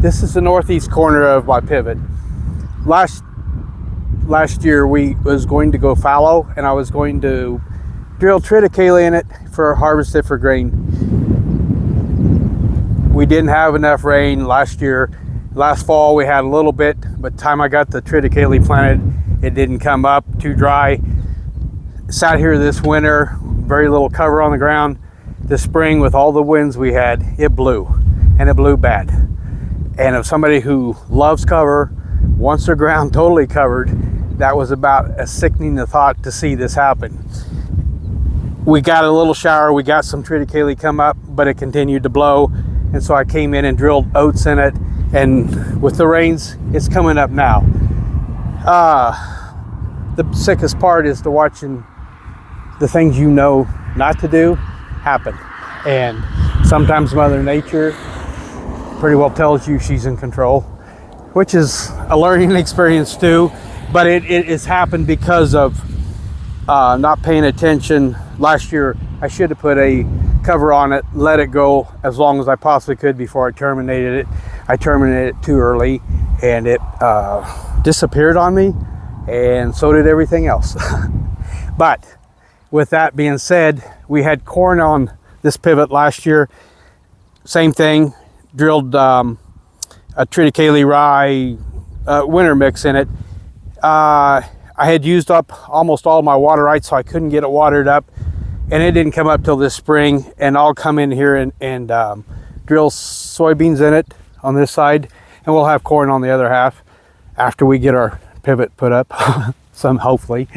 This is the northeast corner of my pivot. Last year we was going to go fallow, and I was going to drill triticale in it for harvest it for grain. We didn't have enough rain last year. Last fall we had a little bit, but time I got the triticale planted, it didn't come up, too dry. Sat here this winter, very little cover on the ground. This spring, with all the winds we had, it blew, and it blew bad. And if somebody who loves cover, wants their ground totally covered, that was about as sickening a thought to see this happen. We got a little shower, we got some triticale come up, but it continued to blow. And so I came in and drilled oats in it, and with the rains, it's coming up now. The sickest part is to watching the things you know not to do happen. And sometimes Mother Nature pretty well tells you she's in control, which is a learning experience too, but it has happened because of not paying attention. Last year I should have put a cover on it, let it go as long as I possibly could before I terminated it. I terminated it too early, and it disappeared on me, and so did everything else. But with that being said, we had corn on this pivot last year. Same thing, drilled a triticale rye winter mix in it. I had used up almost all my water rights, so I couldn't get it watered up, and it didn't come up till this spring. And I'll come in here and drill soybeans in it on this side, and we'll have corn on the other half after we get our pivot put up, some hopefully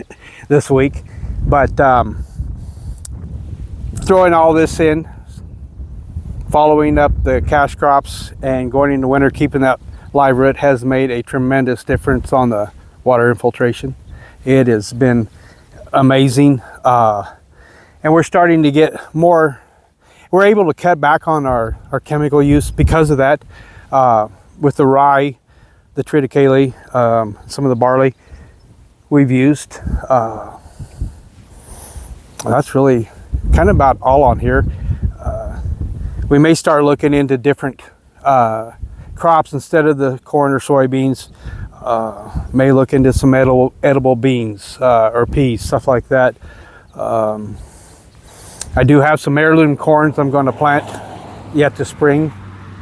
this week. But throwing all this in, following up the cash crops, and going into winter, keeping that live root has made a tremendous difference on the water infiltration. It has been amazing, and we're starting to get more. We're able to cut back on our chemical use because of that. With the rye, the triticale, some of the barley we've used. That's really kind of about all on here. We may start looking into different crops instead of the corn or soybeans. May look into some edible beans or peas, stuff like that. I do have some heirloom corns I'm going to plant yet this spring,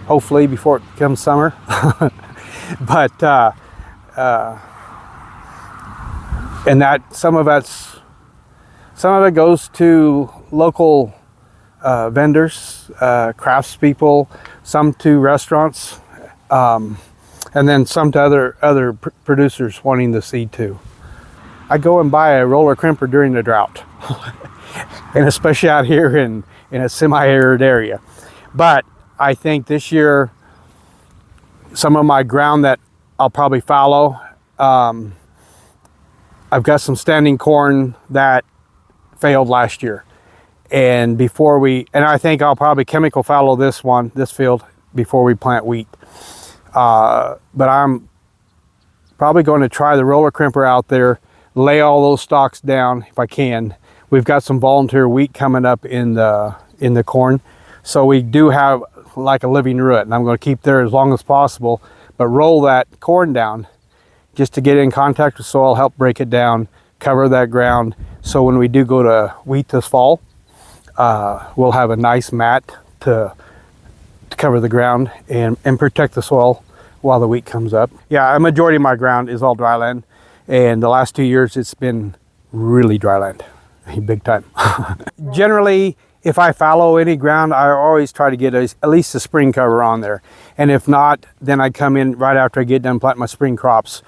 hopefully before it becomes summer. But and that some of it goes to local vendors, craftspeople, some to restaurants, and then some to other producers wanting the seed too. I go and buy a roller crimper during the drought, and especially out here in a semi-arid area. But I think this year, some of my ground that I'll probably fallow, I've got some standing corn that failed last year. And I think I'll probably chemical fallow this field before we plant wheat. But I'm probably going to try the roller crimper out there, lay all those stalks down if I can. We've got some volunteer wheat coming up in the corn. So we do have like a living root, and I'm going to keep there as long as possible, but roll that corn down just to get in contact with soil, help break it down, cover that ground. So when we do go to wheat this fall, we'll have a nice mat to cover the ground and protect the soil while the wheat comes up. Yeah, a majority of my ground is all dry land, and the last 2 years it's been really dry land, big time. Generally, if I fallow any ground, I always try to get at least a spring cover on there. And if not, then I come in right after I get done planting my spring crops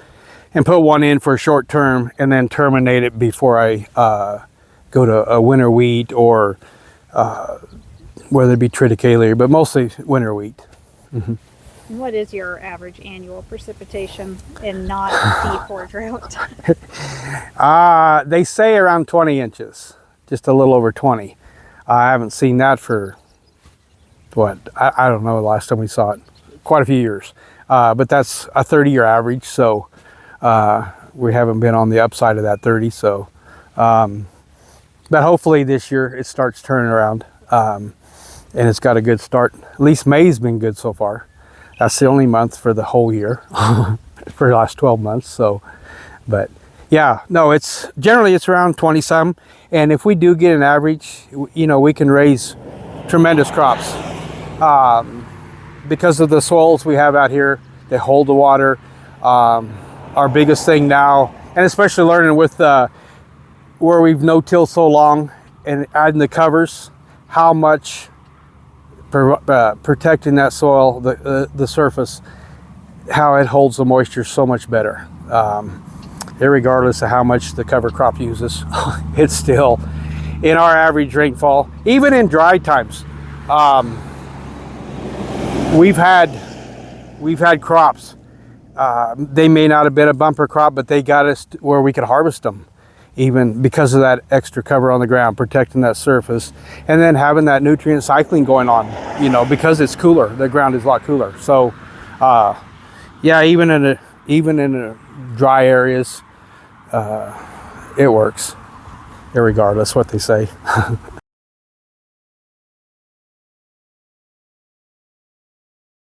and put one in for a short term, and then terminate it before I go to a winter wheat, or whether it be triticale, but mostly winter wheat. Mm-hmm. What is your average annual precipitation in not D4 drought? They say around 20 inches, just a little over 20. I haven't seen that for, I don't know the last time we saw it, quite a few years. But that's a 30-year average, so we haven't been on the upside of that 30. So, but hopefully this year it starts turning around, and it's got a good start. At least May's been good so far. That's the only month for the whole year for the last 12 months. So, but yeah, no, it's generally it's around 20 some. And if we do get an average, you know, we can raise tremendous crops because of the soils we have out here. They hold the water. Our biggest thing now, and especially learning with where we've no-till so long and adding the covers, how much protecting that soil, the surface, how it holds the moisture so much better. Regardless of how much the cover crop uses, it's still in our average rainfall, even in dry times. We've had crops. They may not have been a bumper crop, but they got us where we could harvest them, even because of that extra cover on the ground, protecting that surface, and then having that nutrient cycling going on, you know, because it's cooler, the ground is a lot cooler. So, yeah, even in dry areas, it works, irregardless what they say.